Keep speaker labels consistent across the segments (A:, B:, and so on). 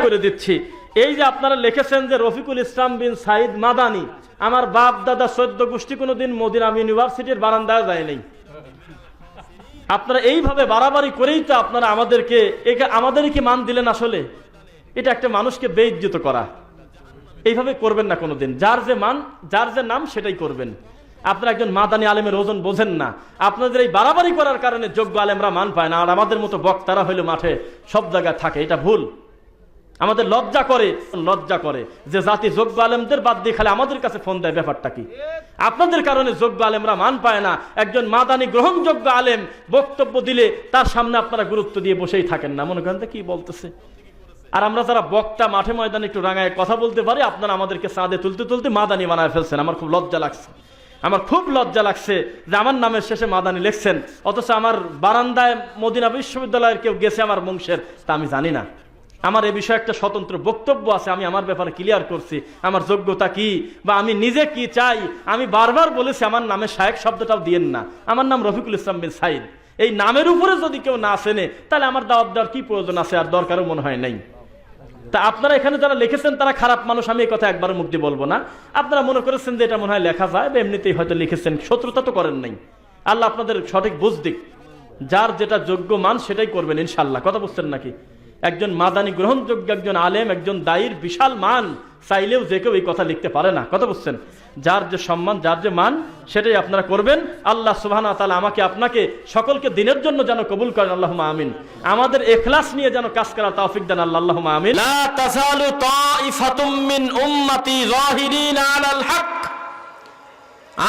A: করে দিচ্ছি। এই যে আপনারা লিখেছেন যে রফিকুল ইসলাম বিন সাইদ মাদানী, আমার বাপ দাদা 14 গোষ্ঠী কোনোদিন মদিনা ইউনিভার্সিটির বারান্দায় যায় নাই। আপনারা এইভাবে বাড়াবাড়ি করেই তো আপনারা আমাদেরকে মান দিলেন। আসলে এটা একটা মানুষকে বেইজ্জত করা। এইভাবে করবেন না কোনোদিন। যার যে নাম সেটাই করবেন। আপনারা একজন মাদানী আলেমের ওজন বোঝেন না। আপনাদের এই বাড়াবাড়ি করার কারণে যোগ্য আলেমরা মান পায় না, আর আমাদের মতো বক্তারা হইলো মাঠে সব জায়গায় থাকে। এটা ভুল। আমাদের লজ্জা করে যে জাতি যোগ্য আলেমদের বাদ দিয়ে খালি আমাদের কাছে ফোন দেয়। ব্যাপারটা কি? আপনাদের কারণে যোগ্য আলেমরা মান পায় না। একজন মাদানী গ্রহণযোগ্য আলেম বক্তব্য দিলে তার সামনে আপনারা গুরুত্ব দিয়ে বসেই থাকেন না, মনে করেন কি বলতেছে। আর আমরা যারা বক্তা মাঠে ময়দানে একটু রাঙায় কথা বলতে পারি, আপনারা আমাদেরকে চাঁদে তুলতে মাদানী বানায় ফেলছেন। আমার খুব লজ্জা লাগছে যে আমার নামের শেষে মাদানী লিখছেন, অথচ আমার বারান্দায় মদিনা বিশ্ববিদ্যালয়ের কেউ গেছে আমার বংশের, তা আমি জানি না। আমার এ বিষয়ে একটা স্বতন্ত্র বক্তব্য আছে, আমি আমার ব্যাপারে ক্লিয়ার করছি আমার যোগ্যতা কি বা আমি নিজে কি চাই। আমি বারবার বলেছি আমার নামে শায়েখ শব্দটাও দিয়েন না, আমার নাম রফিকুল ইসলাম বিন সাইদ। এই নামের উপরে যদি কেউ না চেনে তাহলে আমার দাওয়াত দেওয়ার কি প্রয়োজন আছে, আর দরকারও মনে হয় নাই। তা আপনারা এখানে যারা লিখেছেন তারা খারাপ মানুষ, আমি এই কথা একবারও মুখ দিয়ে বলবো না। আপনারা মনে করেছেন যে এটা মনে হয় লেখা যায় বা এমনিতেই হয়তো লিখেছেন, শত্রুতা তো করেন নাই। আল্লাহ আপনাদের সঠিক বুঝ দিক। যার যেটা যোগ্য মান সেটাই করবেন ইনশাআল্লাহ। কথা বুঝছেন নাকি? একজন মাদানী গ্রহণযোগ্য একজন আলেম, একজন দায়ীর বিশাল মান, চাইলেও যে কেউ এই কথা লিখতে পারে না। কথা বুঝছেন? যার যে সম্মান, যার যে মান, সেটাই আপনারা করবেন। আল্লাহ সুবহানাহু ওয়া তাআলা আমাকে আপনাকে সকলকে দিনের জন্য যেন কবুল করেন, আল্লাহুম্মা আমিন। আমাদের ইখলাস নিয়ে যেন কাজ করার তৌফিক দেন, আল্লাহুম্মা আমিন। লা তাযালু তাইফাতুম মিন উম্মতি যাহিরিনা আলাল হক।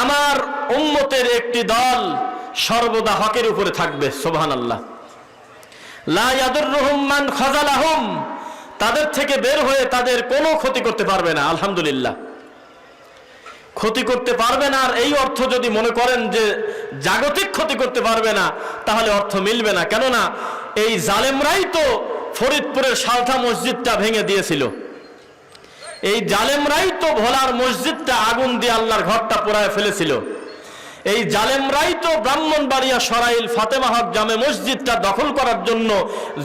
A: আমার উম্মতের একটি দল সর্বদা হকের উপরে থাকবে। সুবহানাল্লাহ। লা ইয়াদুররুহুম মান খাযালাহুম। তাদের থেকে বের হয়ে তাদের কোনো ক্ষতি করতে পারবে না। আলহামদুলিল্লাহ, ক্ষতি করতে পারবে না। আর এই অর্থ যদি মনে করেন যে জাগতিক ক্ষতি করতে পারবে না, তাহলে অর্থ মিলবে না। কেননা এই জালেমরাই তো ফরিদপুরের সালথা মসজিদটা ভেঙে দিয়েছিল। এই জালেমরাই তো ভোলার মসজিদটা আগুন দিয়ে আল্লাহর ঘরটা পোড়ায় ফেলেছিল। এই জালেমরাই তো ব্রাহ্মণবাড়িয়া সরাইল ফাতেমা হক জামে মসজিদটা দখল করার জন্য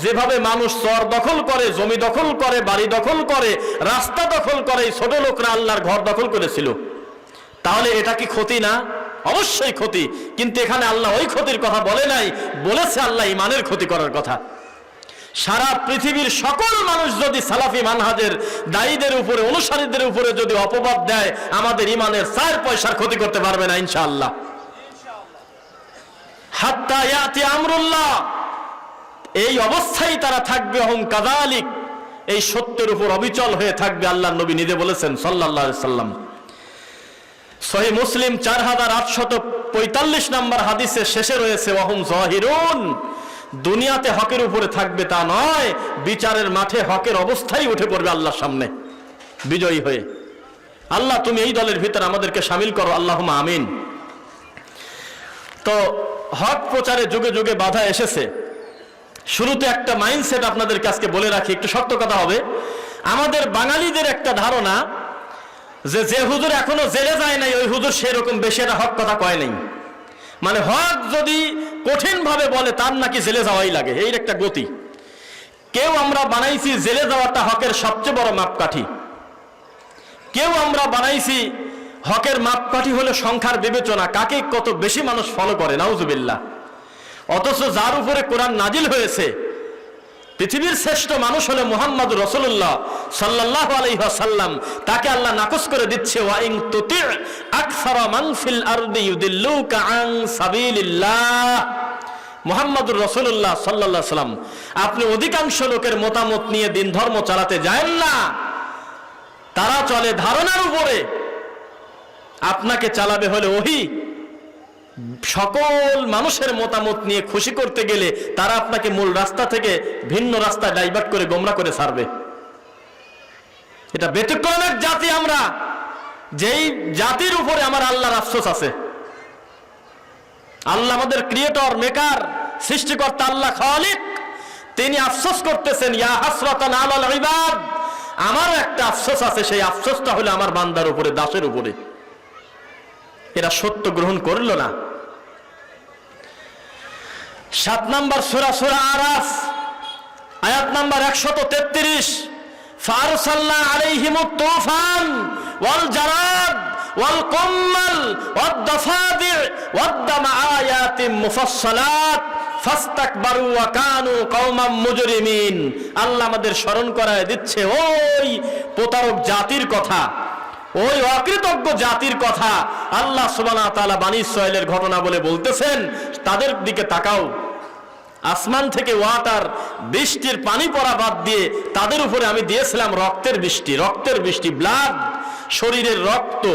A: যেভাবে মানুষ চর দখল করে, জমি দখল করে, বাড়ি দখল করে, রাস্তা দখল করে, ছোট লোকরা আল্লাহর ঘর দখল করেছিল। তাহলে এটা কি ক্ষতি না? অবশ্যই ক্ষতি। কিন্তু এখানে আল্লাহ ওই ক্ষতির কথা বলে নাই, বলেছে আল্লাহ ইমানের ক্ষতি করার কথা। সারা পৃথিবীর সকল মানুষ যদি সালাফি মানহাজের দায়ীদের উপরে, অনুসারীদের উপরে যদি অপবাদ দেয়, আমাদের ইমানের 4 পয়সার ক্ষতি করতে পারবে না ইনশাআল্লাহ। হাত্তা ইয়াতি আমরুল্লাহ। এই অবস্থায় তারা থাকবে হুম কাযালিক। এই সত্যের উপর অবিচল হয়ে থাকবে। আল্লাহর নবী নিজে বলেছেন সাল্লাল্লাহু আলাইহি সাল্লাম। সহিহ মুসলিম 4845 নম্বর হাদিসের শেষে রয়েছে ওয়াহুম যাহিরুন। দুনিয়াতে হকের উপরে থাকবে তা নয়, বিচারের মাঠে হকের অবস্থায় উঠে পড়বে আল্লাহর সামনে বিজয়ী হয়ে। আল্লাহ তুমি এই দলের ভিতরে আমাদেরকে শামিল করো, আল্লাহুম্মা আমিন। তো হক প্রচারে যুগে যুগে বাধা এসেছে। শুরুতে একটা মাইন্ডসেট আপনাদেরকে আজকে বলে রাখি, একটু শক্ত কথা হবে। আমাদের বাঙালিদের একটা ধারণা যে হুজুর এখনো জেলে যায় নাই, ওই হুজুর সেরকম বেশি একটা হক কথা কয় নাই। মানে হক যদি কঠিন ভাবে বলে তার নাকি জেলে যাওয়াই লাগে, এই একটা গতি। কেউ আমরা বানাইছি জেলে যাওয়াটা হকের সবচেয়ে বড় মাপকাঠি। কেউ আমরা বানাইছি হকের মাপকাঠি হলো সংখ্যার বিবেচনা, কাকে কত বেশি মানুষ ফলো করে, নাউজুবিল্লাহ। অথচ যার উপরে কোরআন নাজিল হয়েছে, পৃথিবীর শ্রেষ্ঠ মানুষ হলো মুহাম্মদ রাসূলুল্লাহ সাল্লাল্লাহু আলাইহি ওয়াসাল্লাম, তাকে আল্লাহ নাকচ করে দিচ্ছে ওয়া ইন তুতি আকসারা মান ফিল আরদি ইউদিল্লুকা আন সাবিলিল্লাহ। মুহাম্মদুর রাসূলুল্লাহ সাল্লাল্লাহু আলাইহি ওয়াসাল্লাম, আপনি অধিকাংশ লোকের মতামত নিয়ে দিন ধর্ম চালাতে যায়েন না। তারা চলে ধারণার উপরে, আপনাকে চালাবে হলে ওহী। সকল মানুষের মতামত নিয়ে খুশি করতে গেলে তারা আপনাকে মূল রাস্তা থেকে ভিন্ন রাস্তায় ডাইভার্ট করে গোমরা করে ছাড়বে। এটা ব্যতিক্রম এক জাতি আমরা, যেই জাতির উপরে আমার আল্লাহর আফসোস আছে। আল্লাহ আমাদের ক্রিয়েটর, মেকার, সৃষ্টিকর্তা, আল্লাহ খালিক, তিনি আফসোস করতেছেন ইয়া হাসরাতান আলাল ইবাদ। আমার একটা আফসোস আছে, সেই আফসোসটা হলো আমার বান্দার উপরে, দাসের উপরে। এরা সত্য গ্রহণ করল না। 7 নম্বর সূরা সূরা আরাফ আয়াত নাম্বার 133, ফারসালনা আলাইহিমুত তুফান ওয়াল জারাদ ওয়াল কুম্মাল ওয়াদ দাফাদি' ওয়াদ দাম আয়াতিন মুফাসসালাত ফাস্তাকবারু ওয়া কানু কওমান মুজরিমিন। আল্লাহ আমাদের স্মরণ করায় দিচ্ছে ওই প্রতারক জাতির কথা, ওই অকৃতজ্ঞ জাতির কথা। আল্লাহ সুবহানাহু ওয়া তাআলা বনী ইসরাঈলের ঘটনা বলে বলতেছেন, তাদের দিকে তাকাও। আসমান থেকে ওয়াটার, বৃষ্টির পানি পড়া বাদ দিয়ে তাদের উপরে আমি দিয়েছিলাম রক্তের বৃষ্টি, রক্তের বৃষ্টি, ব্লাড, শরীরের রক্ত।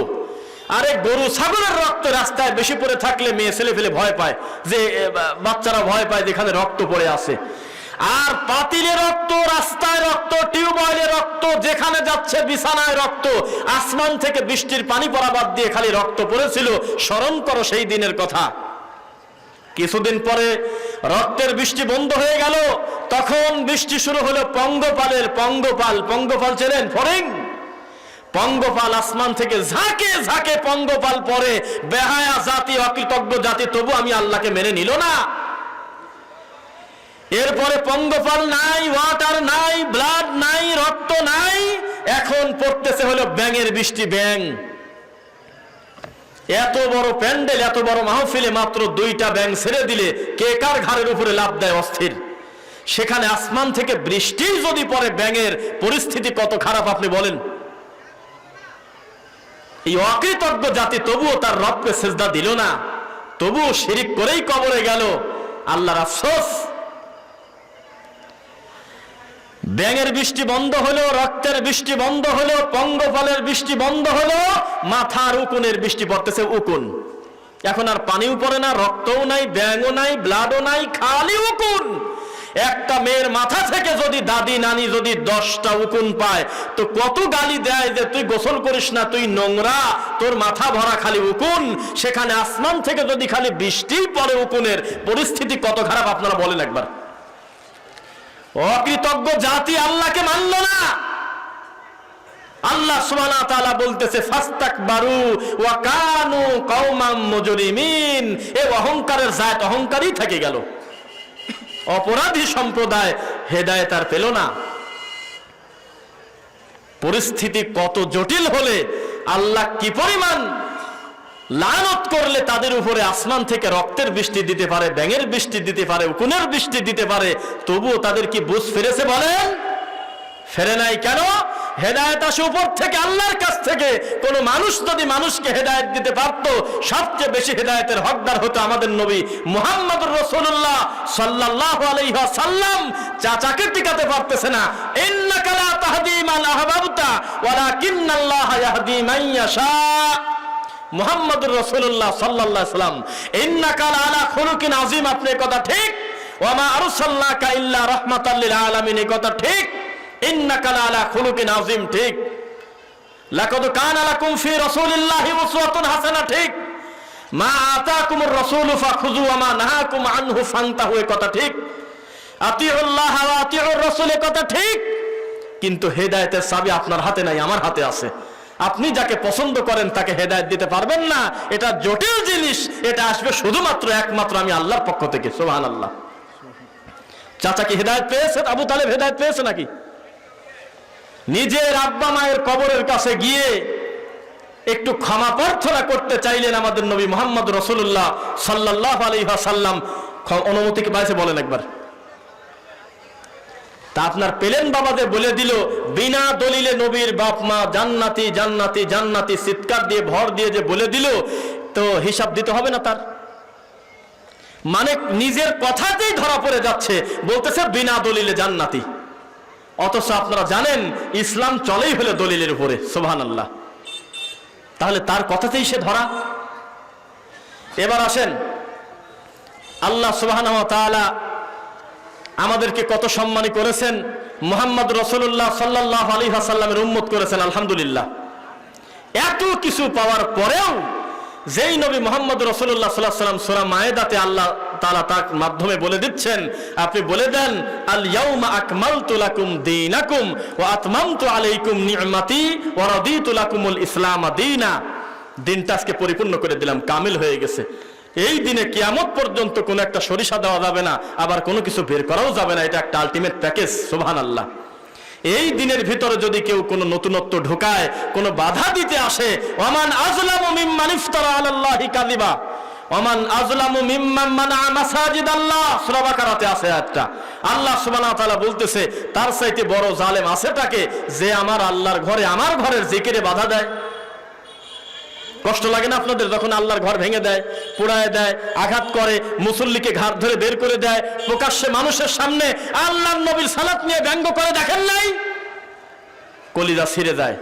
A: আরে গরু ছাগলের রক্ত রাস্তায় বেশি পড়ে থাকলে মেয়ে ছেলে ফেলে ভয় পায়, যে বাচ্চারা ভয় পায় যেখানে রক্ত পড়ে আছে। আর পাতিলে রক্ত, রাস্তায় রক্ত, টিউবওয়েলে রক্ত, যেখানে যাচ্ছে বিছানায় রক্ত। আসমান থেকে বৃষ্টির পানি পড়া বাদ দিয়ে খালি রক্ত পড়েছিল। স্মরণ করো সেই দিনের কথা। কিছুদিন পরে রক্তের বৃষ্টি বন্ধ হয়ে গেল। তখন বৃষ্টি শুরু হলো পঙ্গপালের। পঙ্গপাল চেনেন? ফড়িং পঙ্গপাল আসমান থেকে ঝাঁকে ঝাঁকে পঙ্গপাল পরে। বেহায়া জাতি, অকৃতজ্ঞ জাতি, তবু আমি আল্লাহকে মেনে নিল না। এরপরে পঙ্গপাল নাই, ওয়াটার নাই, ব্লাড নাই, রক্ত নাই, এখন পড়তেছে হলো ব্যাঙের বৃষ্টি। ব্যাঙ, এত বড় প্যান্ডেল, এত বড় মাহফিলে মাত্র 2টা ব্যাঙ ছেড়ে দিলে কে কার ঘাড়ের উপরে লাফ দেয় অস্থির। সেখানে আসমান থেকে বৃষ্টি যদি পড়ে, ব্যাঙের পরিস্থিতি কত খারাপ আপনি বলেন। এই অকৃতজ্ঞ জাতি তবুও তার রবকে সিজদা দিল না, তবুও শিরিক করেই কবরে গেল। আল্লাহর আফসোস। ব্যাঙের বৃষ্টি বন্ধ হলো, রক্তের বৃষ্টি বন্ধ হলো, পঙ্গপালের বৃষ্টি বন্ধ হলো, মাথার উকুনের বৃষ্টি পড়তেছে। উকুন, এখন আর পানিও পড়ে না, রক্তও নাই, ব্যাঙও নাই, ব্লাডও নাই, খালি উকুন। একটা মেয়ের মাথা থেকে যদি দাদি নানি যদি 10টা উকুন পায়, তো কত গালি দেয় যে তুই গোসল করিস না, তুই নোংরা, তোর মাথা ভরা খালি উকুন। সেখানে আসমান থেকে যদি খালি বৃষ্টি পড়ে উকুনের, পরিস্থিতি কত খারাপ আপনারা বলেন একবার। অকৃতজ্ঞ জাতি আল্লাহকে মানল না। আল্লাহ সুবহানাহু ওয়া তাআলা বলতেছে ফাস্তাকবারু ওয়া কানু কওমান মুজরিমিন। এই অহংকারের জাত অহংকারই থেকে গেল। অপরাধী সম্প্রদায় হেদায়েত আর পেল না। পরিস্থিতি কত জটিল হলে আল্লাহ কি পরিমাণ লানত করলে তাদের উপরে আসমান থেকে রক্তের বৃষ্টি দিতে পারে, ব্যাঙের বৃষ্টি দিতে পারে, উকুনের বৃষ্টি দিতে পারে, তবুও তাদের কি বুঝ ফিরেছে বলেন? ফেরে নাই। কেন? হেদায়েত আসে উপর থেকে, আল্লাহর কাছ থেকে। কোন মানুষ যদি মানুষকে হেদায়েত দিতে পারত, সবচেয়ে বেশি হেদায়েতের হকদার হতো আমাদের নবী মুহাম্মদুর রাসূলুল্লাহ সাল্লাল্লাহু আলাইহি ওয়াসাল্লাম। চাচাকে টিকাতে পারতেছে না। ইন্নাকা লা তাহদি মান আহবাবতা ওয়ালাকিন্নাল্লাহা ইয়াহদি মান ইয়াশা। মুহাম্মদুর রাসূলুল্লাহ সাল্লাল্লাহু আলাইহি ওয়াসাল্লাম, ইন্নাকা আলা খুলুকিন আযীম, আপনি কথা ঠিক। ওয়া মা আরসালনাকা ইল্লা রাহমাতাল লিল আলামিন, এই কথা ঠিক। ইন্নাকা আলা খুলুকিন আযীম, ঠিক। লাকাদ কানা লাকুম ফি রাসূলিল্লাহি উসওয়াতুন হাসানাহ, ঠিক। মা আতাকুমুর রাসূলু ফাখুযু ওয়া মা নাহাকুম আনহু ফান্তাহু, এই কথা ঠিক। আতিউল্লাহ ওয়া আতিউর রাসূল, এই কথা ঠিক। কিন্তু হেদায়েতের চাবি আপনার হাতে নাই, আমার হাতে আছে। আপনি যাকে পছন্দ করেন তাকে হেদায়েত দিতে পারবেন না। এটা জটিল জিনিস। এটা আসবে শুধুমাত্র একমাত্র আমি আল্লাহর পক্ষ থেকে। সুবহানাল্লাহ। চাচা কি হেদায়েত পেয়েছে? আবু তালেব হেদায়েত পেয়েছে নাকি? নিজের আব্বা মায়ের কবরের কাছে গিয়ে একটু ক্ষমা প্রার্থনা করতে চাইলেন আমাদের নবী মুহাম্মদ রাসূলুল্লাহ সাল্লাল্লাহু আলাইহি ওয়াসাল্লাম। অনুমতি কি পাইছে বলেন একবার? তা আপনার পেলেন বাবাদের বলে দিল, বিনা দলিলে নবীর বাপ মা জান্নাতি জান্নাতি জান্নাতি চিৎকার দিয়ে ভর দিয়ে যে বলে দিল, তো হিসাব দিতে হবে না তার? মানে নিজের কথাতেই ধরা পড়ে যাচ্ছে, বলতেছে বিনা দলিলে জান্নাতি। অথচ আপনারা জানেন ইসলাম চলেই হলো দলিলের উপরে। সুবহানাল্লাহ। তাহলে তার কথাতেই সে ধরা। এবার আসেন, আল্লাহ সুবহানাহু ওয়া তাআলা আমাদেরকে কত সম্মানী করেছেন। মুহাম্মদ রাসূলুল্লাহ সাল্লাল্লাহু আলাইহি ওয়াসাল্লামের উম্মত করেছেন, আলহামদুলিল্লাহ। এত কিছু পাওয়ার পরেও যেই নবী মুহাম্মদ রাসূলুল্লাহ সাল্লাল্লাহু আলাইহি ওয়াসাল্লাম সূরা মায়েদাতে আল্লাহ তাআলা তার মাধ্যমে বলে দিচ্ছেন, আপনি বলে দেন আল ইয়াউমা আকমালতু লাকুম দীনাকুম ওয়া আতমামতু আলাইকুম নি'মাতি ওয়া রাদিতু লাকুমুল ইসলাম দীনা। দিনটা আজকে পরিপূর্ণ করে দিলাম, কামিল হয়ে গেছে। এই দিনে কিয়ামত পর্যন্ত কোনো একটা সরিষা দেওয়া যাবে না, আবার কোনো কিছু বের করাও যাবে না। এটা একটা আলটিমেট প্যাকেজ। সুবহানাল্লাহ। এই দিনের ভিতরে যদি কেউ কোনো নতুনত্ব ঢোকায়, কোনো বাধা দিতে আসে, ওমান আযলামু মিম্মান ইফতারা আলাল্লাহি কাযিবা ওমান আযলামু মিম্মান মানা মাসাজিদাল্লাহ, সূরা বাকারাতে আছে আয়াতটা। আল্লাহ সুবহানাহু ওয়া তাআলা বলতেছে তার চাইতে বড় জালেম আছেটাকে, যে আমার আল্লাহর ঘরে, আমার ঘরের জিকিরে বাধা দেয়। কষ্ট লাগে না আপনাদের যখন আল্লাহর ঘর ভেঙে দেয়, পোড়ায় দেয়, আঘাত করে, মুসল্লিকে ঘাট ধরে বের করে দেয়, প্রকাশ্যে মানুষের সামনে আল্লাহর নবীর সালাত নিয়ে ব্যঙ্গ করে, দেখেন নাই? কলিজা ছিঁড়ে যায়।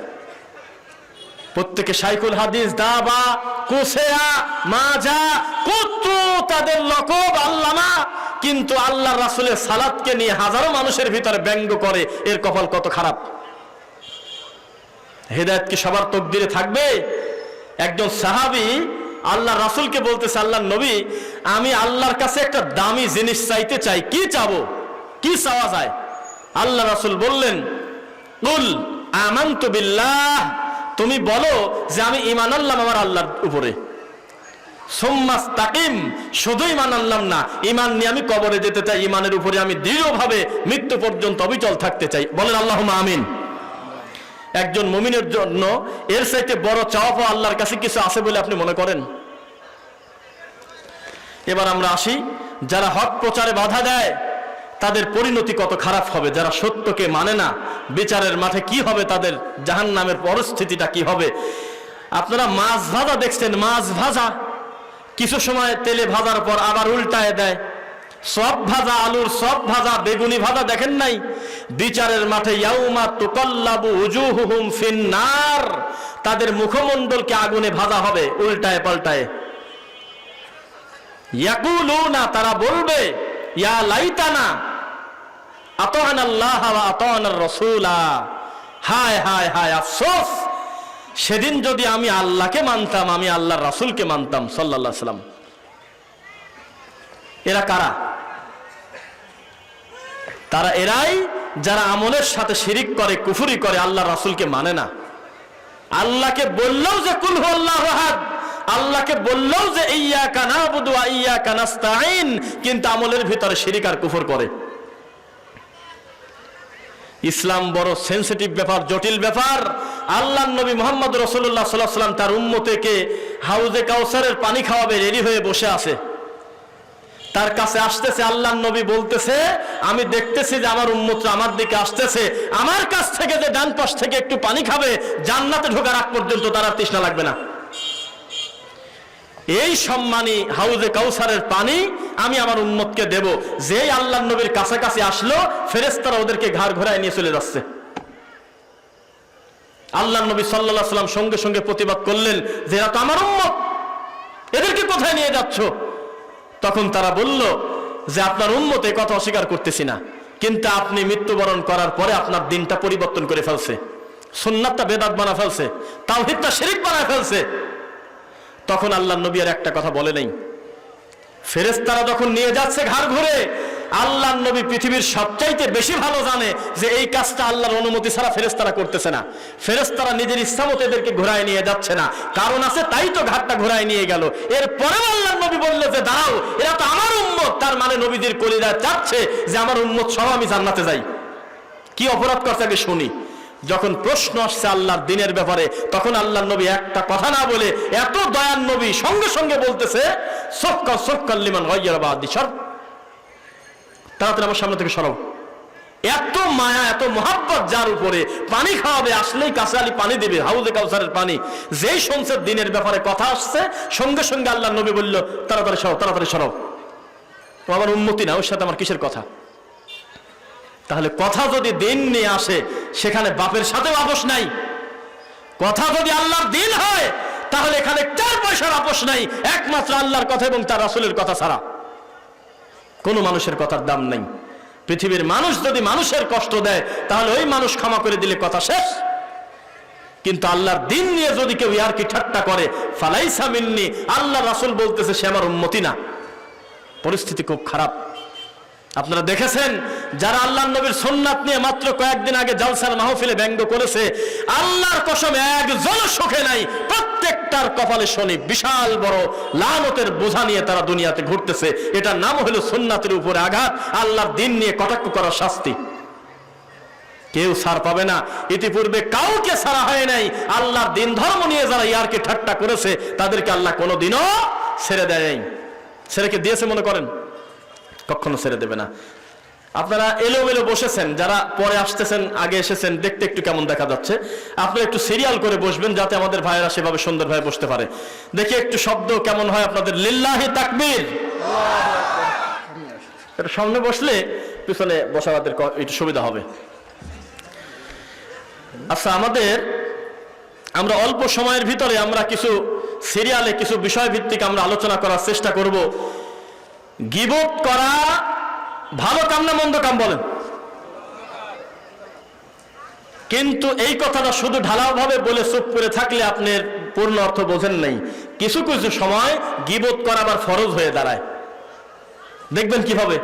A: প্রত্যেকে শাইখুল হাদিস, দাবা, কুসেয়া, মাজা, কত তাদের লকব আল্লামা, কিন্তু আল্লাহর রাসূলের সালাতকে নিয়ে হাজারো মানুষের ভিতরে ব্যঙ্গ করে। এর কপাল কত খারাপ! হেদায়েত কি সবার তকদিরে থাকবে? একজন সাহাবী আল্লাহর রাসূলকে বলতেছে, আল্লাহর নবী, আমি আল্লাহর কাছে একটা দামি জিনিস চাইতে চাই, কি চাবো, কি চাওয়া যায়? আল্লাহ রাসূল বললেন, কুল আমানতু বিল্লাহ, তুমি বলো যে আমি ঈমান আনলাম আমার আল্লাহর উপরে। সুম্মাস্তাকিম, শুধু ঈমান আনলাম না, ঈমান নিয়ে আমি কবরে যেতে চাই, ঈমানের উপরে আমি দৃঢ়ভাবে মৃত্যু পর্যন্ত অবিচল থাকতে চাই। বলেন আল্লাহুম্মা আমিন। একজন মুমিনের জন্য এর চাইতে বড় চাওয়া পাওয়া আল্লাহর কাছে কিছু আছে বলে আপনি মনে করেন? এবার আমরা আসি, যারা হক প্রচারে বাধা দেয় তাদের পরিণতি কত খারাপ হবে। যারা সত্যকে মানে না, বিচারের মাঠে কি হবে, তাদের জাহান্নামের পরিস্থিতিটা কি হবে? আপনারা মাছ ভাজা দেখছেন, মাছ ভাজা কিছু সময় তেলে ভাজার পর আবার উল্টায় দেয়। সব ভাজা, আলুর সব ভাজা, বেগুনি ভাজা দেখেন নাই? বিচারের মাঠে ইয়াউমা তুকাল্লাবু উজুহুহুম ফিন্নার, তাদের মুখমণ্ডলকে আগুনে ভাজা হবে উল্টায় পাল্টায়। ইয়াকুলুনা, তারা বলবে, ইয়া লাইতানা আতা'নাল্লাহ ওয়া আতা'নার রাসূলা, হায় হায় হায় আফসোস, সেদিন যদি আমি আল্লাহকে মানতাম, আমি আল্লাহর রাসূলকে মানতাম সাল্লাল্লাহু আলাইহি ওয়াসাল্লাম। এরা কারা? তারা এরাই যারা আমলের সাথে শিরিক করে, কুফরি করে, আল্লাহর রাসূলকে মানে না। আল্লাহকে বললেও যে কুল হুয়াল্লাহু আহাদ, আল্লাহকে বললেও যে ইয়্যাকা না'বুদু ওয়া ইয়্যাকা নাস্তাঈন, কিন্তু আমলের ভিতরে শিরিক আর কুফর করে। ইসলাম বড় সেনসিটিভ ব্যাপার, জটিল ব্যাপার। আল্লাহর নবী মুহাম্মদ রাসূলুল্লাহ সাল্লাল্লাহু আলাইহি ওয়াসাল্লাম তার উম্মতকে হাউজে কাউসারের পানি খাওয়াবে, রেডি হয়ে বসে আছে। তার কাছে আসতেছে আল্লাহর নবী, বলতেছে আমি দেখতেছি যে আমার উম্মতরা আমার দিকে আসতেছে, আমার কাছ থেকে যে ডান পাশ থেকে একটু পানি খাবে, জান্নাতে ঢোকার আগ পর্যন্ত তার তৃষ্ণা লাগবে না। এই সম্মানী হাউজে কাউসারের পানি আমি আমার উম্মতকে দেব। যেই আল্লাহর নবীর কাছাকাছি আসলো, ফেরেশতারা ওদেরকে ঘাড় ঘোরায় নিয়ে চলে যাচ্ছে। আল্লাহর নবী সাল্লাল্লাহু আলাইহি ওয়াসাল্লাম সঙ্গে সঙ্গে প্রতিবাদ করলেন যে এরা তো আমার উম্মত, এদেরকে কোথায় নিয়ে যাচ্ছ? তখন তারা বলল যে আপনার উম্মত, এই কথা অস্বীকার করতেছি না, কিন্তু আপনি মৃত্যুবরণ করার পরে আপনার দিনটা পরিবর্তন করে ফেলছে, সুন্নাতটা বেদাত বানায় ফেলছে, তাওহীদটা শিরক বানায় ফেলছে। তখন আল্লাহর নবী আর একটা কথা বলে নাই। ফেরেশতারা যখন নিয়ে যাচ্ছে ঘাড় ঘুরে, আল্লাহর নবী পৃথিবীর সবচাইতে বেশি ভালো জানে যে এই কাজটা আল্লাহর অনুমতি ছাড়া ফেরেশতারা করতেছে না। ফেরেশতারা নিজের ইচ্ছামতো এদেরকে ঘোরায় নিয়ে যাচ্ছে না, কারণ আছে, তাই তো ঘাটটা ঘোরায় নিয়ে গেল। এরপরেও আল্লাহর নবী বলল যে দাঁড়াও, এরা তো আমার উম্মত। তার মানে নবীদের কলিজা চাচ্ছে যে আমার উম্মত সহ আমি জান্নাতে যাই। কি অপরাধ করছে আগে শুনি। যখন প্রশ্ন আসছে আল্লাহর দ্বীনের ব্যাপারে, তখন আল্লাহর নবী একটা কথা না বলে, এত দয়ার নবী, সঙ্গে সঙ্গে বলতেছে সক্কাল লিমান গায়্যারা বাদি, সর, তাড়াতাড়ি আমার সামনে থেকে সরো। এত মায়া, এত মহাব্বত যার উপরে, পানি খাওয়াবে, আসলেই কাছে আলী পানি দিবে, হাউজে কাউসারের পানি। যেই শুনছে দ্বীনের ব্যাপারে কথা আসছে, সঙ্গে সঙ্গে আল্লাহর নবী বলল তাড়াতাড়ি সরো, তাড়াতাড়ি সরো। তো আমার উম্মতি না, ওর সাথে আমার কিসের কথা? তাহলে কথা যদি দিন নিয়ে আসে, সেখানে বাপের সাথেও আপোষ নাই। কথা যদি আল্লাহর দিন হয়, তাহলে এখানে 4 পয়সার আপোষ নাই, একমাত্র আল্লাহর কথা এবং তার রাসূলের কথা ছাড়া কোনো মানুষের কথার দাম নাই। পৃথিবীর মানুষ যদি মানুষের কষ্ট দেয়, তাহলে ওই মানুষ ক্ষমা করে দিলে কথা শেষ। কিন্তু আল্লাহর দিন নিয়ে যদি কেউ ইয়ারকি ঠাট্টা করে, ফালাইসা মিন্নি, আল্লাহ রাসূল বলতেছে সে আমার উম্মতি না। পরিস্থিতি খুব খারাপ। আপনারা দেখেছেন, যারা আল্লাহর নবীর সুন্নাত নিয়ে মাত্র কয়েকদিন আগে জালসার মাহফিলে ব্যঙ্গ করেছে, আল্লাহর কসম একজন সুখে নাই, প্রত্যেকটার কপালে শনি, বিশাল বড় লানতের বোঝা নিয়ে তারা দুনিয়াতে ঘুরতেছে। এটার নাম হলো সুন্নাতের উপরে আঘাত, আল্লাহর দ্বীন নিয়ে কটাক্ষ করার শাস্তি। কেউ ছাড় পাবে না। ইতিপূর্বে কাউকে ছাড়া হয় নাই। আল্লাহর দিন ধর্ম নিয়ে যারা ইয়ারকে ঠাট্টা করেছে তাদেরকে আল্লাহ কোনোদিনও ছেড়ে দেয় নাই। ছেড়েকে দিয়েছে মনে করেন? কখনো ছেড়ে দেবে না। আপনারা এলোমেলো বসেছেন, যারা পরে আসতেছেন আগে এসেছেন, দেখতে একটু কেমন দেখা যাচ্ছে, আপনারা একটু সিরিয়াল করে বসবেন যাতে আমাদের ভাইয়েরা সেভাবে সুন্দরভাবে বসতে পারে। দেখি একটু শব্দ কেমন হয় আপনাদের। লিল্লাহি তাকবীর। এটা সামনে বসলে পিছনে বসা আমাদের একটু সুবিধা হবে। আচ্ছা, আমরা অল্প সময়ের ভিতরে আমরা কিছু সিরিয়ালে কিছু বিষয় ভিত্তিক আমরা আলোচনা করার চেষ্টা করব। গীবত করা ভালো কাম না মন্দ কাম বলেন? কিন্তু এই কথাটা শুধু ঢালাও ভাবে বলে চুপ করে থাকলে আপনার পূর্ণ অর্থ বোঝেন নাই। কিছু কিছু সময় গীবত করা আবার ফরজ হয়ে দাঁড়ায়। দেখবেন কিভাবে,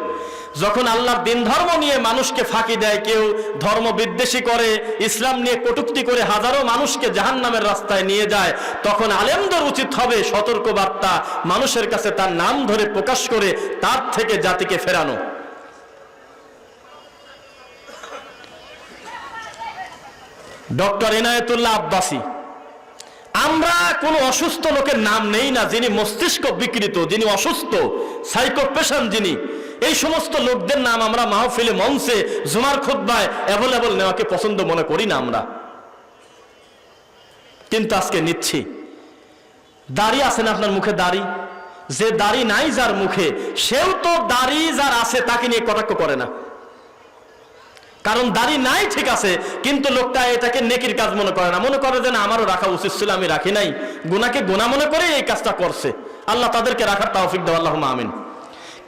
A: যখন আল্লাহর দিন ধর্ম নিয়ে মানুষকে ফাঁকি দেয়, কেউ ধর্ম বিদ্বেষী করে, ইসলাম নিয়ে কটূক্তি করে হাজারো মানুষকে জাহান্নামের রাস্তায় নিয়ে যায়, তখন আলেমদের উচিত হবে সতর্ক বার্তা মানুষের কাছে তার নাম ধরে প্রকাশ করে তার থেকে জাতিকে ফেরানো। ডক্টর ইনায়েতুল্লাহ আব্বাসী, আমরা কোনো অসুস্থ লোকের নাম নেই না যিনি মস্তিষ্ক বিকৃত, যিনি অসুস্থ, সাইকোপেশন যিনি, এই সমস্ত লোকদের নাম আমরা মাহফিলে, মঞ্চে, জুমার খুতবায় অ্যাভেলেবল নেওয়াকে পছন্দ মনে করি না আমরা। কিন্তু আজকে নিচ্ছি। দাড়ি আছে না আপনার মুখে? দাড়ি, যে দাড়ি নাই যার মুখে, সেও তো দাড়ি যার আছে তাকে নিয়ে কটাক্ষ করে না। কারণ দাড়ি নাই ঠিক আছে, কিন্তু লোকটা এটাকে নেকির কাজ মনে করে না, মনে করে যে না আমারও রাখা উচিত ছিল, আমি রাখি নাই, গুনাহকে গুনাহ মনে করে এই কাজটা করছে। আল্লাহ তাদেরকে রাখার তৌফিক দাও, আল্লাহুম্মা আমিন।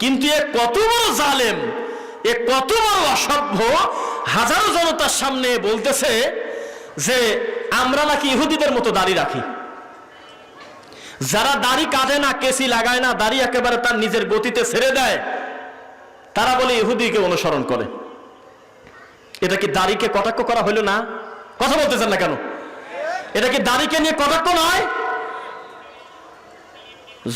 A: কিন্তু এ কত বড় জালেম, এ কত বড় অসভ্য, হাজারো জনতার সামনে বলতেছে যে আমরা নাকি ইহুদিদের মতো দাড়ি রাখি। যারা দাড়ি কাটে না, কেসি লাগায় না, দাড়ি একেবারে তার নিজের গতিতে ছেড়ে দেয়, তারা বলে ইহুদিকে অনুসরণ করে। এটা কি দাড়িকে কটাক্ষ করা হইল না? কথা বলতেছেন না কেন? এটা কি দাড়িকে নিয়ে কটাক্ষ নয়?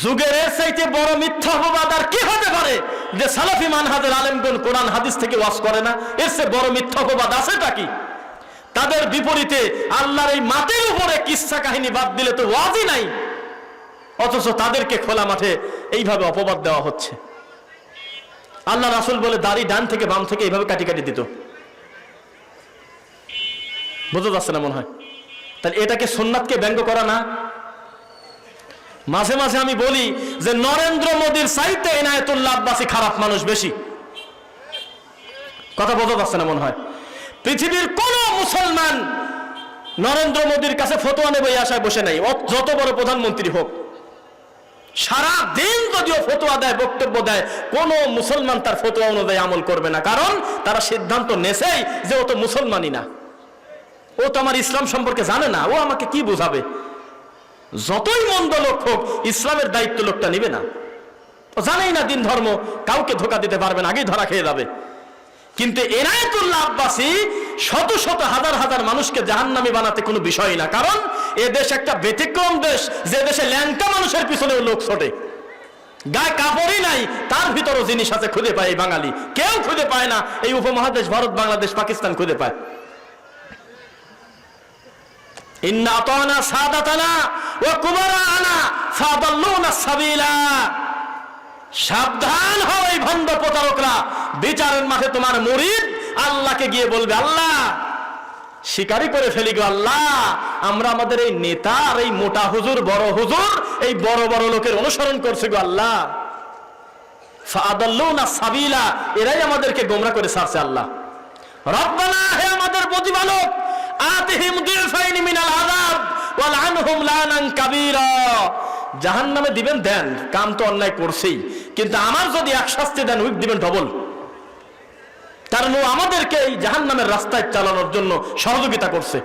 A: যুগের এর চাইতে বড় মিথ্যা অপবাদ আর কি হতে পারে যে সালাফি মানহাজের আলেমগণ কোরআন হাদিস থেকে ওয়াজ করে না? এর চেয়ে বড় মিথ্যা অপবাদ আছেটা কি? তাদের বিপরীতে আল্লাহর এই মাটির উপরে কিচ্ছা কাহিনী বাদ দিলে তো ওয়াজই নাই, অথচ তাদেরকে খোলা মাঠে এইভাবে অপবাদ দেওয়া হচ্ছে। আল্লাহ রাসূল বলে দাড়ি ডান থেকে বাম থেকে এইভাবে কাটি কাটি দিত। বোঝা যাচ্ছে না মনে হয়? তাহলে এটাকে সুন্নাতকে ব্যঙ্গ করা না? মাঝে মাঝে আমি বলি যে নরেন্দ্র মোদীর চাইতে ইনায়েতুল্লাহ আব্বাসী খারাপ মানুষ বেশি। কথা বোঝা যাচ্ছে না মনে হয়? পৃথিবীর কোন মুসলমান নরেন্দ্র মোদীর কাছে ফতোয়া নেবে এই আশায় বসে নাই, যত বড় প্রধানমন্ত্রী হোক। সারা দিন যদিও ফতোয়া দেয়, বক্তব্য দেয়, কোন মুসলমান তার ফতোয়া অনুযায়ী আমল করবে না, কারণ তারা সিদ্ধান্ত নেছেই যে ও তো মুসলমানই না, ও তো আমার ইসলাম সম্পর্কে জানে না, ও আমাকে কি বোঝাবে। যতই মন্দ লোক হোক, ইসলামের দায়িত্ব লোকটা নিবে না, ও জানেই না দিন ধর্ম, কাউকে ধোকা দিতে পারবে না, আগেই ধরা খেয়ে যাবে। কিন্তু ইনায়েতুল্লাহ আব্বাসী শত শত হাজার হাজার মানুষকে জাহান্নামী বানাতে কোনো বিষয় না, কারণ এ দেশ একটা ব্যতিক্রম দেশ, যে দেশে ল্যাংটা মানুষের পিছনেও লোক ছোটে, গায়ে কাপড়ই নাই, তার ভিতরও জিনিস আছে, খুঁজে পায় এই বাঙালি। কেউ খুঁজে পায় না এই উপমহাদেশ, ভারত, বাংলাদেশ, পাকিস্তান খুঁজে পায়। ইন্না আতানা সাদাতানা ওয়া কুবারানা ফাদাল্লুনা সাবিলা। সাবধান হও এই ভণ্ড প্রতারকরা, বিচারের মাঠে তোমার মুরিদ আল্লাহকে গিয়ে বলবে, আল্লাহ শিকারি করে ফেলি গো আল্লাহ, আমরা আমাদের এই নেতা আর এই মোটা হুজুর, বড় হুজুর, এই বড় বড় লোকের অনুসরণ করছে গো আল্লাহ। ফাদাল্লুনা সাবিলা, এরাই আমাদেরকে গোমরা করে ছাড়ছে আল্লাহ। রব্বানা, হে আমাদের প্রতিপালক, আতিহিম দিফাইনি মিনাল আযাব ওয়া লানহুম লানান কাবীরা। জাহান্নামে দিবেন, দেন, কাম তো অন্যায় করছেই, কিন্তু আমার যদি এক শাস্তি দেন, উইক দিবেন ডবল, কারণ ও আমাদেরকে এই জাহান্নামের রাস্তায় চালানোর জন্য সহযোগিতা করছে।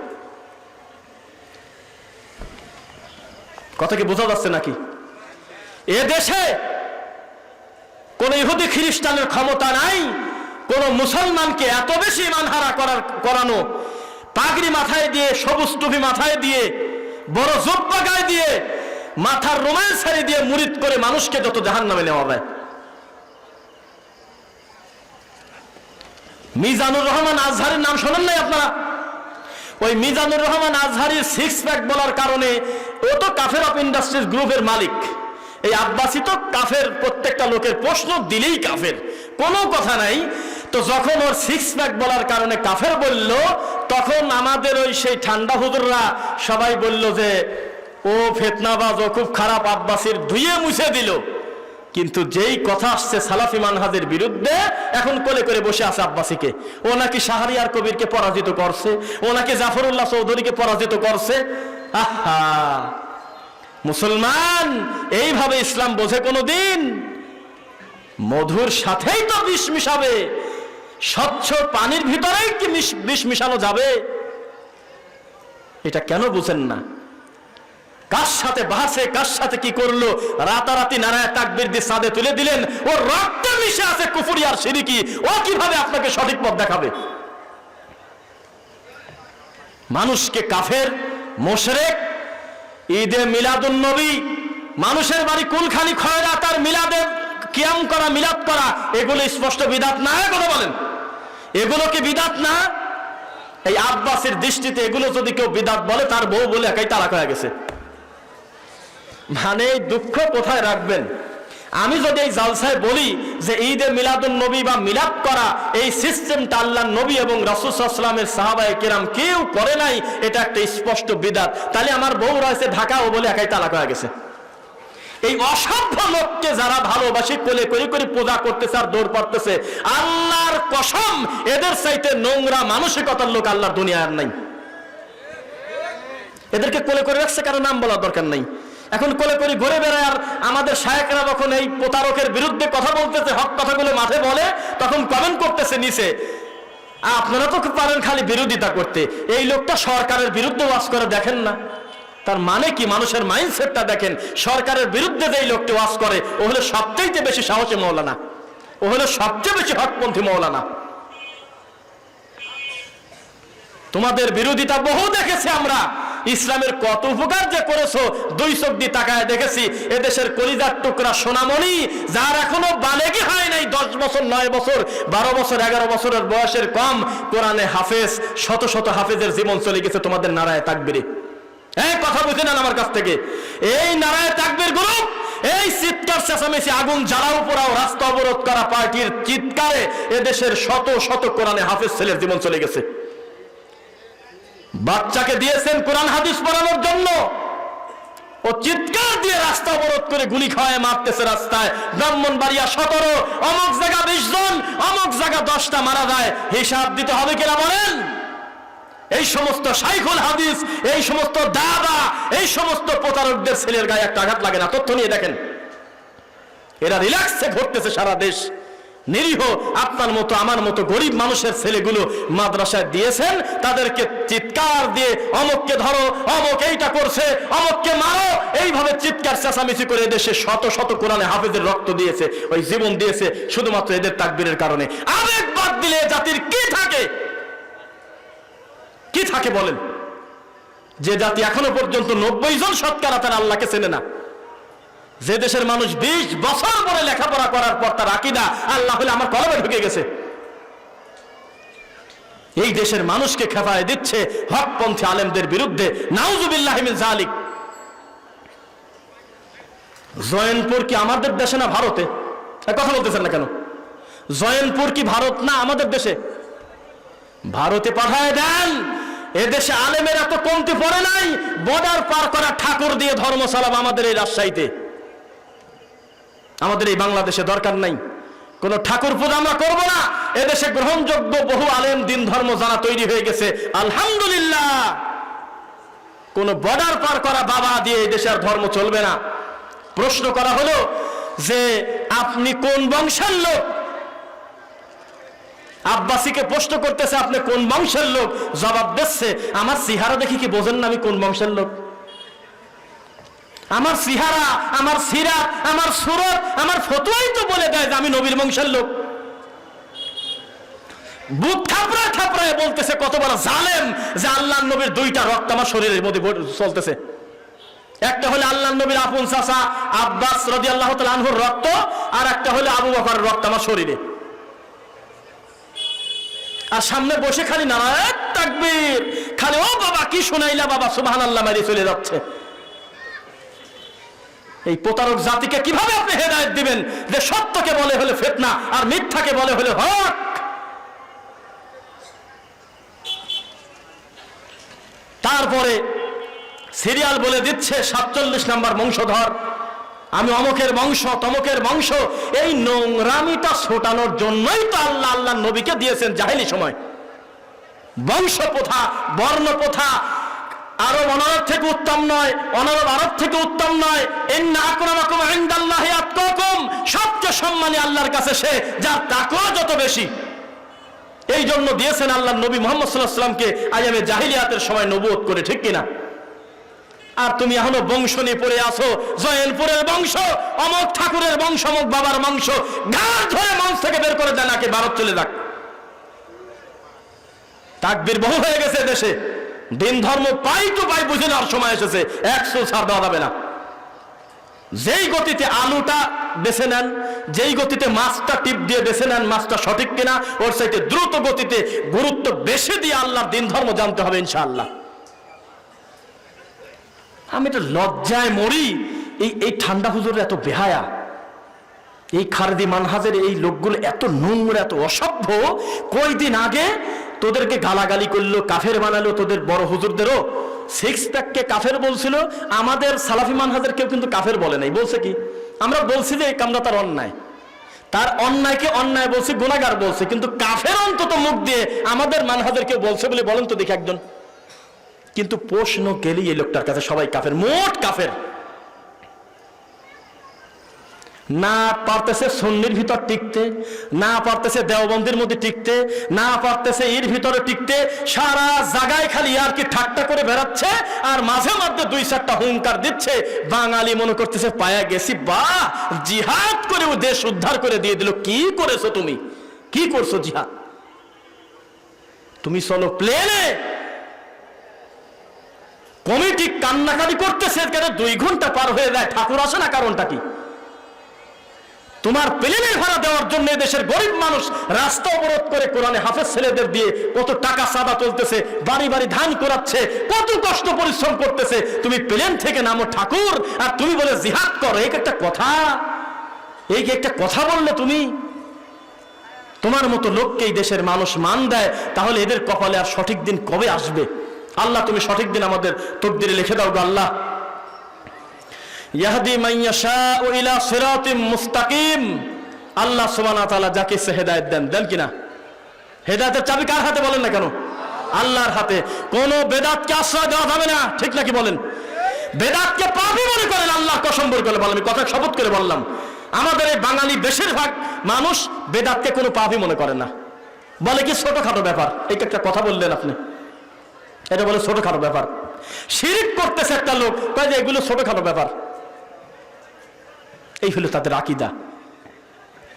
A: কথা কি বোঝা যাচ্ছে নাকি? এ দেশে কোন ইহুদি খ্রিস্টানের ক্ষমতা নাই কোন মুসলমানকে এত বেশি ইমানহারা করানো, পাগড়ি মাথায় দিয়ে, সবুজ টুপি মাথায় দিয়ে, বড় জুব্বা গায়ে দিয়ে, মাথার রুমাল ছাড়ি দিয়ে মুরিদ করে মানুষকে যত জাহান্নামে নেওয়া যায়। মিজানুর রহমান আজহারের নাম শোনেন নাই আপনারা? ওই মিজানুর রহমান আজহারির 6 প্যাক বলার কারণে ও তো কাফের অফ ইন্ডাস্ট্রিজ গ্রুপের মালিক। এই আব্বাসি তো কাফের, প্রত্যেকটা লোকের প্রশ্ন দিলেই কাফের, কোনো কথা নাই। তো যখন ওর 6 প্যাক বলার কারণে কাফের বলল, তখন আমাদের ওই সেই ঠান্ডা হুজুররা সবাই বলল যে ও ফিতনাবাজ, ও খুব খারাপ, আব্বাসির ধুয়ে মুছে দিল। কিন্তু যেই কথা আসছে সালাফি মানহাজের বিরুদ্ধে, এখন কোলে করে বসে আছে আব্বাসীকে। ও নাকি শাহরিয়ার কবিরকে পরাজিত করছে, ও নাকি জাফরুল্লাহ চৌধুরীকে পরাজিত করছে। আহা, মুসলমান এইভাবে ইসলাম বোঝে কোনদিন? মধুর সাথেই তো বিষ মিশাবে, স্বচ্ছ পানির ভিতরেই কি বিষ মিশানো যাবে? এটা কেন বুঝেন না? কার সাথে বাসে, কার সাথে কি করলো, রাতারাতি নারায়ে তাকবীর দিয়ে সাদে তুলে দিলেন। ও রক্তে মিশে আছে কুফরি আর শিরকি, ও কিভাবে আপনাকে সঠিক পথ দেখাবে? মানুষকে কাফের, মুশরিক, ঈদে মিলাদুন নবী, মানুষের বাড়ি কুলখানি খয়রাত আর মিলাদে কিয়াম করা, মিলাদ করা, এগুলো স্পষ্ট বিদাত না? কথা বলেন, এগুলো কি বিদাত না? এই আব্বাসের দৃষ্টিতে এগুলো যদি কেউ বিদাত বলে, তার বউ বলে একাই তালাক হয়ে গেছে। মানে দুঃখ কোথায় রাখবেন? আমি যদি এই জালসায় বলি যে ঈদে মিলাদুন নবী বা মিলাদ করা, এই সিস্টেমটা আল্লাহর নবী এবং রাসূল সাল্লাল্লাহু আলাইহি ওয়াসাল্লামের সাহাবায়ে কেরাম কেউ করে নাই, এটা একটা স্পষ্ট বিদাত, তাহলে আমার বউ রয়েছে ঢাকা, ও বলে একাই তালাক হয়ে গেছে। এই অসভ্য লোককে যারা ভালোবাসি কোলে করে করে পূজা করতেছে আর দৌড় পাড়তেছে, আল্লাহর কসম এদের চাইতে নোংরা মানসিকতার লোক আল্লাহর দুনিয়ার নাই। এদেরকে কোলে করে রাখছে, কারো নাম বলার দরকার নাই। এখন কোলে করে ঘুরে বেড়ায়, আর আমাদের শায়েখরা যখন এই প্রতারকের বিরুদ্ধে কথা বলতেছে, হক কথাগুলো মাঠে বলে, তখন কমেন্ট করতেছে নিচে, আপনারা তো পারেন খালি বিরোধিতা করতে, এই লোকটা সরকারের বিরুদ্ধে ওয়াজ করে, দেখেন না তার মানে কি? মানুষের মাইন্ডসেটটা দেখেন। সরকারের বিরুদ্ধে যে লোকটি ওয়াজ করে, ও হলো সবচেয়ে বেশি সাহসী মৌলানা, ও হলো সবচেয়ে বেশি হকপন্থী মৌলানা। তোমাদের বিরোধিতা বহু দেখেছি আমরা, ইসলামের কত উপকার যে করেছো 2 চোখ দিয়ে তাকায় দেখেছি। এদেশের কলিজার টুকরা সোনামণি, যার এখনো বালেগি হয় নাই, 10 বছর, 9 বছর, 12 বছর, 11 বছরের বয়সের কম, কোরআনে হাফেজ, শত শত হাফেজের জীবন চলে গেছে তোমাদের নারায়ে তাকবীরে। এই কথা বুঝে নেন আমার কাছ থেকে। এই নারায়ে তাকবীর গ্রুপ, এই চিৎকার চেঁচামেচি, আগুন জ্বালাও পোড়াও, রাস্তা অবরোধ করা পার্টির চিৎকারে এদেশের শত শত কোরআনে হাফেজ ছেলের জীবন চলে গেছে। বাচ্চাকে দিয়েছেন কোরআন হাদিস পড়ানোর জন্য, ও চিৎকার দিয়ে রাস্তা অবরোধ করে গুলি খাওয়ায় মারতেছে রাস্তায়। ব্রাহ্মণবাড়িয়া 17, অমুক জায়গা 20 জন, অমুক জায়গা 10টা মারা যায়। হিসাব দিতে হবে কিনা বলেন? এই সমস্ত শাইখুল হাদিস, এই সমস্ত দাদা, এই সমস্ত প্রতারকদের ছেলের গায়ে একটা আঘাত লাগে না? তথ্য নিয়ে দেখেন, এরা রিল্যাক্সে ঘুরতেছে সারা দেশ। নিরীহ আপনার মতো আমার মতো গরিব মানুষের ছেলেগুলো মাদ্রাসায় দিয়েছেন, তাদেরকে চিৎকার দিয়ে অমুককে ধরো, অমুক এইটা করছে, অমুককে মারো, এইভাবে চিৎকার চেঁচামেচি করে দেশে শত শত কোরআনে হাফেজের রক্ত দিয়েছে, ওই জীবন দিয়েছে শুধুমাত্র এদের তাকবীরের কারণে। আবেগ বাদ দিলে জাতির কি থাকে? কি থাকে বলেন? যে জাতি এখনো পর্যন্ত 90 জন শতকরা তার আল্লাহকে চেনে না, যে দেশের মানুষ 20 বছর পরে লেখাপড়া করার পর তার আকীদা আল্লাহ হলে আমার কলবে ঢুকে গেছে, এই দেশের মানুষকে খেপায় দিচ্ছে হকপন্থী আলেমদের বিরুদ্ধে। নাউজুবিল্লাহি মিন যালিক। জয়নপুর কি আমাদের দেশে না ভারতে? কথা বলতেছেন না কেন? জয়নপুর কি ভারত না আমাদের দেশে? ভারতে পাঠায় দেন। এদেশে আলেমের এত কমতি পড়ে নাই, বর্ডার পার করা ঠাকুর দিয়ে ধর্ম চালাবো আমাদের এই রাজশাহীতে। আমাদের এই বাংলাদেশে দরকার নাই কোন ঠাকুর পূজা, আমরা করব না। এদেশে গ্রহণযোগ্য বহু আলেম দিন ধর্ম যারা তৈরি হয়ে গেছে, আলহামদুলিল্লাহ। কোন বর্ডার পার করা বাবা দিয়ে এই দেশে আর ধর্ম চলবে না। প্রশ্ন করা হলো যে আপনি কোন বংশের লোক? আব্বাসীকে প্রশ্ন করতেছে আপনি কোন বংশের লোক? জবাব দিচ্ছে আমার চেহারা দেখি কি বোঝেন না আমি কোন বংশের লোক? আমার চেহারা, আমার সিরাত, আমার সুরত, আমার ফতোয়াই তো বলে দেয় যে আমি নবীর বংশের লোক। বুক থাপড়ায় থাপড়ায় বলতেছে কত বড় জালেম যে আল্লাহর নবীর 2টা রক্ত আমার শরীরের মধ্যে চলতেছে। একটা হলো আল্লাহর নবীর আপন চাচা আব্বাস রাদিয়াল্লাহু তাআলা আনহুর রক্ত, আর একটা হলো আবু বকরের রক্ত আমার শরীরে। আর সামনে বসে খালি নারায়ণ তাকবীর, খালি ও বাবা কি শোনাইলা বাবা সুবহানাল্লাহ মারি চলে যাচ্ছে। এই প্রতারক জাতিকে কিভাবে আপনি হেদায়েত দিবেন যে সত্যকে বলে হলে ফিতনা আর মিথ্যাকে বলে হলে হক? তারপরে সিরিয়াল বলে দিচ্ছে 47 নম্বর বংশধর, আমি অমুকের বংশ তমুকের বংশ। এই নোংরামিটা ছোটানোর জন্যই তো আল্লাহ আল্লাহ নবীকে দিয়েছেন জাহেলি সময়। বংশ প্রথা, বর্ণ প্রথা আরব অনারব থেকে উত্তম নয়, অনারব আরব থেকে উত্তম নয়। ইন্না আকরামাকুম ইনদাল্লাহি আতকাকুম, সবচেয়ে সম্মানী আল্লাহর কাছে সে যার তাকওয়া যত বেশি। এই জন্য দিয়েছেন আল্লাহ নবী মুহাম্মদ সাল্লাল্লাহু আলাইহি ওয়াসাল্লামকে আইয়ামে জাহিলিয়াতের সময় নবুয়ত করে, ঠিক কিনা? আর তুমি এখনো বংশ নিয়ে পড়ে আছো, জয়নপুরের বংশ, অমক ঠাকুরের বংশ, অমক বাবার বংশ। গাছ ধরে মঞ্চ থেকে বের করে দেন, নাকি ভারত চলে যাক। তাকবীর বহু হয়ে গেছে দেশে, দিন ধর্ম পাই টু পাই বুঝে নেওয়ার সময় এসেছে, 100 ছাড় দেওয়া যাবে না। যেই গতিতে আলুটা বেছে নেন, যেই গতিতে মাছটা টিপ দিয়ে বেছে নেন মাছটা সঠিক কিনা, ওর চাইতে দ্রুত গতিতে গুরুত্ব বেশি দিয়ে আল্লাহর দিন ধর্ম জানতে হবে ইনশাআল্লাহ। আমি তো লজ্জায় মরি, এই ঠান্ডা হুজুরের এত বেহায়া, এই খারেদি মানহাজের এই লোকগুলো এত নোংরা, এত অসভ্য। কয়দিন আগে তোদেরকে গালাগালি করলো, কাফের বানালো, তোদের বড় হুজুরদেরও 6 প্যাককে কাফের বলছিল। আমাদের সালাফি মানহাজের কেউ কিন্তু কাফের বলে নাই, বলছে কি? আমরা বলছি যে এই কামটা তার অন্যায়, তার অন্যায়কে অন্যায় বলছি, গুনাহগার বলছি, কিন্তু কাফের অন্তত মুখ দিয়ে আমাদের মানহাজের কেউ বলছে বলে বলেন তো দেখি একজন। কিন্তু প্রশ্ন গেলেই এই লোকটার কাছে সবাই কাফের, মোট কাফের। না পারতেছে সুন্নির ভিতর টিকতে, না পারতেছে দেওবন্দির মধ্যে টিকতে, না পারতেছে এর ভিতরে টিকতে, সারা জায়গায় খালি আর কি ঠাট্টা করে বেড়াচ্ছে, আর মাঝে মধ্যে 2-4টা হুঙ্কার দিচ্ছে। বাঙালি মনে করতেছে পায়া গেছি, বাহ জিহাদ করে ও দেশ উদ্ধার করে দিয়ে দিল। কি করেছো তুমি? কি করছো জিহাদ? তুমি চলো প্লেনে, কমিটি কান্নাকাটি করতেছে, কেন 2 ঘন্টা পার হয়ে যায়, ঠাকুর আসে না, কারণটা কি? তোমার প্লেনের ভাড়া দেওয়ার জন্য দেশের গরিব মানুষ রাস্তা অবরোধ করে কোরআনে হাফেজ ছেলেদের দিয়ে কত টাকা চাঁদা তুলতেছে, বাড়ি বাড়ি ধান করাচ্ছে, কত কষ্ট পরিশ্রম করতেছে। তুমি প্লেন থেকে নামো ঠাকুর, আর তুমি বলে জিহাদ করো। এই একটা কথা, এই একটা কথা বললে তুমি? তোমার মতো লোককে এই দেশের মানুষ মান দেয়, তাহলে এদের কপালে আর সঠিক দিন কবে আসবে? আল্লাহ তুমি সঠিক দিন আমাদের তকদিরে লিখে দাও গো আল্লাহ। ইয়াহদি মান ইয়াশাউ ইলা সিরাতিম মুস্তাকিম, আল্লাহ সুবহানাহু ওয়া তাআলা যাকে ইচ্ছা হেদায়েত দেন, দেন কিনা? হেদায়েতের চাবি কার হাতে বলেন না কেন? আল্লাহর হাতে। কোন বেদাতকে আশ্রয় দেওয়া যাবে না, ঠিক নাকি বলেন? বেদাতকে পাপী মনে করেন, আল্লাহ কসম করে বললাম, আমি কথা শপথ করে বললাম, আমাদের এই বাঙালি বেশিরভাগ মানুষ বেদাতকে কোনো পাপী মনে করে না, বলে কি ছোটখাটো ব্যাপার। এই একটা কথা বললেন আপনি, এটা বলে ছোটখাটো ব্যাপার। শিরক করতেছে একটা লোক, কয় যে এগুলো ছোটখাটো ব্যাপার। এই হলো তাদের আকীদা,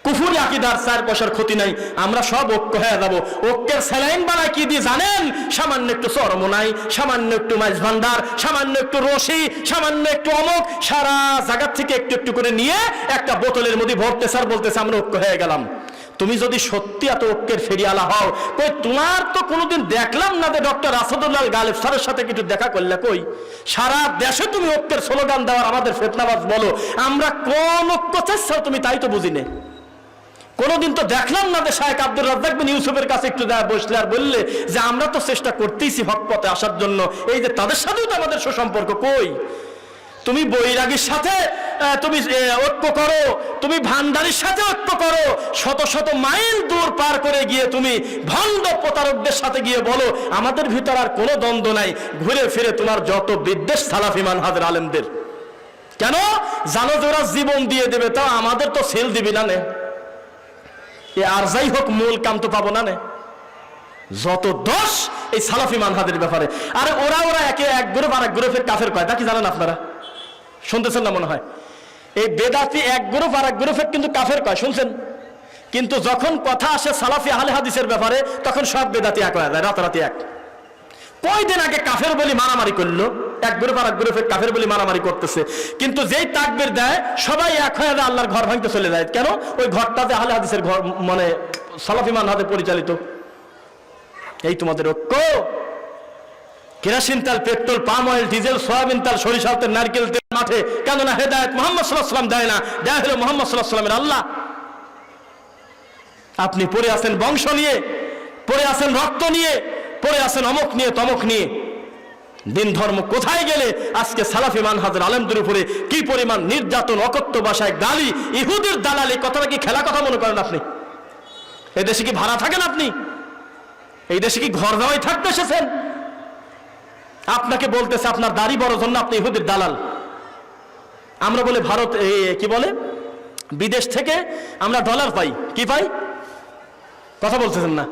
A: কুফরি আকীদার। 4 পয়সার ক্ষতি নাই, আমরা সব ঐক্য হয়ে যাবো। ঐক্যের স্যালাইন বানায় কি দিয়ে জানেন? সামান্য একটু চরমোনাই, সামান্য একটু মাছ ভান্ডার, সামান্য একটু রশি, সামান্য একটু অমুক, সারা জায়গা থেকে একটু একটু করে নিয়ে একটা বোতলের মধ্যে ভরতেছে আর বলতেছে আমরা ঐক্য হয়ে গেলাম। তুমি যদি সত্যি এত ঐক্যের ফেরিয়ালা হও, কই তোমার তো কোনোদিন দেখলাম না যে ডক্টর আসাদুল্লাহ গালিব স্যারের সাথে কিছু দেখা করলে। কই সারা দেশে তুমি ঐক্যের স্লোগান দেওয়ার আমাদের ফেতনাবাজ বলো, আমরা কোন ঐক্য চাচ্ছাও তুমি তাই তো বুঝিনে। কোনোদিন তো দেখলাম না যে শায়েখ আব্দুর রাজ্জাক বিন ইউসুফের কাছে একটু বসলে আর বললে যে আমরা তো চেষ্টা করতেইছি হক পথে আসার জন্য, এই যে তাদের সাথেও তো আমাদের সুসম্পর্ক। কই তুমি বৈরাগীর সাথে তুমি ঐক্য করো, তুমি ভান্ডারির সাথে ঐক্য করো, শত শত মাইল দূর পার করে গিয়ে তুমি ভণ্ড প্রতারকদের সাথে গিয়ে বলো আমাদের ভিতর আর কোনো দ্বন্দ্ব নাই। ঘুরে ফিরে তোমার যত বিদ্বেষ সালাফি মানহাজের আলেমদের। কেন জানো যে ওরা জীবন দিয়ে দেবে, তাও আমাদের তো সেল দিবি না নে, আর যাই হোক মূল কাম তো পাবো না নে। যত দোষ এই সালাফি মানহাজের ব্যাপারে। আরে ওরা একে এক গ্রুপ আর এক গ্রুপের কাফের কয়, তা কি জানেন আপনারা? শুনতেছেন না মনে হয়? এই বেদাতি এক গ্রুপ আর এক গ্রুপের কিন্তু কাফের কয়, শুনছেন? কিন্তু যখন কথা আসে সালাফি আহলে হাদিসের ব্যাপারে, তখন সব বেদাতি এক হয়ে যায়, রাতারাতি এক। কয়দিন আগে কাফের বলি মারামারি করলো, এক গ্রুপ আর এক গ্রুপের কাফের বলি মারামারি করতেছে, কিন্তু যেই তাকবীর দেয় সবাই এক হয়ে যায়, আল্লাহর ঘর ভাঙতে চলে যায়। কেন? ওই ঘরটাতে আহলে হাদিসের ঘর, মানে সালাফি মানহাজে পরিচালিত।
B: এই তোমাদের ঐক্য? কেরোসিন তেল, petrol, palm oil, diesel, soybean তেল, সরিষার তেল, নারকেল তেল মাঠে কেন না? হেদায়েত মুহাম্মদ সাল্লাল্লাহু আলাইহি ওয়াসাল্লাম দেয় না, দেয় হলো মুহাম্মদ সাল্লাল্লাহু আলাইহি ওয়াসাল্লামের আল্লাহ। আপনি পড়ে আছেন বংশ নিয়ে, পড়ে আছেন রক্ত নিয়ে, পড়ে আছেন অমুক নিয়ে তমক নিয়ে। দিন ধর্ম কোথায় গেলে? আজকে সালাফি মানহাজের আলেমদের উপরে কি পরিমাণ নির্যাতন, অকথ্য ভাষায় গালি, ইহুদের দালালি, কথাটা কি খেলা কথা মনে করেন আপনি? এই দেশে কি ভাড়া থাকেন আপনি? এই দেশে কি ঘর দেওয়াই থাকতে এসেছেন? আপনাকে বলতেছে আপনার দাড়ি বড় জন্য আপনি ইহুদের দালাল। আমরা বলে ভারত কি বলে বিদেশ থেকে আমরা ডলার পাই, কি পাই? কথা বলতেছেন না?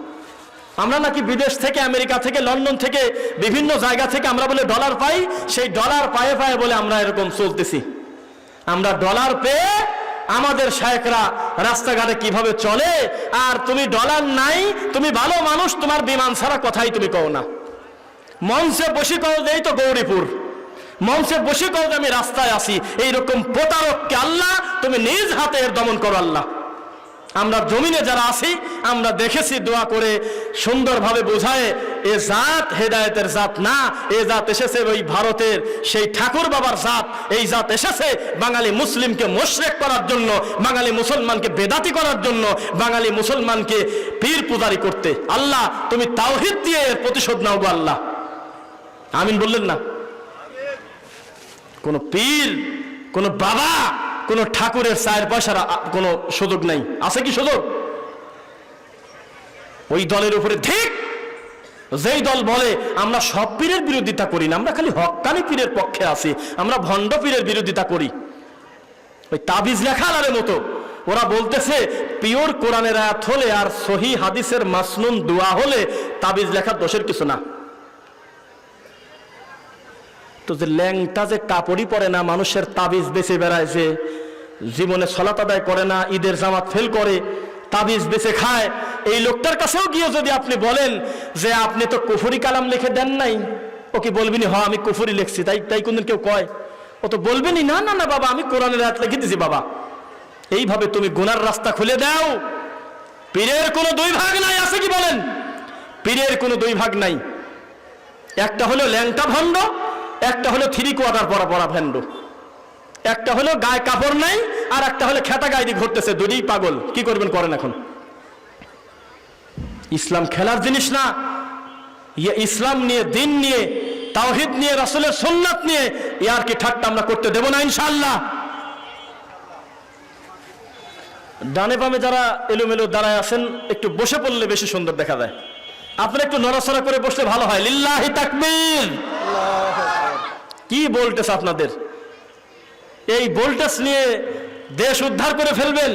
B: আমরা নাকি বিদেশ থেকে, আমেরিকা থেকে, লন্ডন থেকে, বিভিন্ন জায়গা থেকে আমরা বলে ডলার পাই। সেই ডলার পায়ে পায়ে বলে আমরা এরকম চলতেছি। আমরা ডলার পেয়ে আমাদের শায়েখরা রাস্তাঘাটে কিভাবে চলে, আর তুমি ডলার নাই, তুমি ভালো মানুষ, তোমার বিমান ছাড়া কথাই তুমি কও না। মঞ্চে বসে কও দেই তো গৌরীপুর, মঞ্চে বসে কও আমি রাস্তায় আসি। এইরকম প্রতারককে আল্লাহ তুমি নিজ হাতে এর দমন করো আল্লাহ। আমরা জমিনে যারা আছি আমরা দেখেছি, দোয়া করে সুন্দরভাবে বোঝায় এ জাত হেদায়েতের জাত না, এ জাত এসেছে ওই ভারতের সেই ঠাকুর বাবার জাত। এই জাত এসেছে বাঙালি মুসলিমকে মুশরিক করার জন্য, বাঙালি মুসলমানকে বেদাতি করার জন্য, বাঙালি মুসলমানকে পীর পূজারি করতে। আল্লাহ তুমি তাওহীদ দিয়ে এর প্রতিশোধ নাও গো আল্লাহ। আমিন বললেন না? কোন পীর, কোন বাবা, কোন ঠাকুরের 4 পয়সার কোন সুযোগ নাই। আছে কি সুযোগ? ওই দলের উপরে ঠিক যেই দল বলে আমরা সব পীরের বিরোধিতা করি না, আমরা খালি হক্কানি পীরের পক্ষে আছি, আমরা ভণ্ড পীরের বিরোধিতা করি, ওই তাবিজ লেখার মতো ওরা বলতেছে পিওর কোরআনের আয়াত হলে আর সহি হাদিসের মাসনুন দোয়া হলে তাবিজ লেখার দোষের কিছু না। তো যে ল্যাংটা যে কাপড়ই পরে না, মানুষের তাবিজ বেঁচে বেড়ায়, যে জীবনে সলাত আদায় করে না, ঈদের জামাত ফেল করে, তাবিজ বেঁচে খায়, এই লোকটার কাছেও গিয়ে যদি আপনি বলেন যে আপনি তো কুফরি কালাম লিখে দেন নাই, ও কি বলবেনি হ্যাঁ আমি কুফরি লিখছি? তাই কোনদিন কেউ কয়? ও তো বলবেনি না না না বাবা আমি কোরআনের আয়াত লিখে দিছি বাবা। এইভাবে তুমি গুনার রাস্তা খুলে দাও। পীরের কোনো 2 ভাগ নাই, আছে কি বলেন? পীরের কোনো 2 ভাগ নাই। একটা হলো ল্যাংটা ভণ্ড, একটা হলো 3 কোয়ার্টার পরা পরা ভণ্ড, একটা হলো গায়ে কাপড় নাই, আর একটা হলো খেটা গায়ে দিয়ে ঘুরতেছে। দুটোই পাগল। কি করবেন করেন এখন। ইসলাম খেলার জিনিস না। ইসলাম নিয়ে, দিন নিয়ে, তাওহীদ নিয়ে, রাসূলের সুন্নাত নিয়ে ইয়ার কি ঠাট্টা আমরা করতে দেব না ইনশাআল্লাহ। ডানে বামে যারা এলোমেলো দাঁড়ায় আছেন একটু বসে পড়লে বেশি সুন্দর দেখা যায়। আপনারা একটু নড়াচড়া করে বসলে ভালো হয়। লিল্লাহি তাকবীর। কি ভোল্টেজ আপনাদের! এই ভোল্টেজ নিয়ে দেশ উদ্ধার করে ফেলবেন।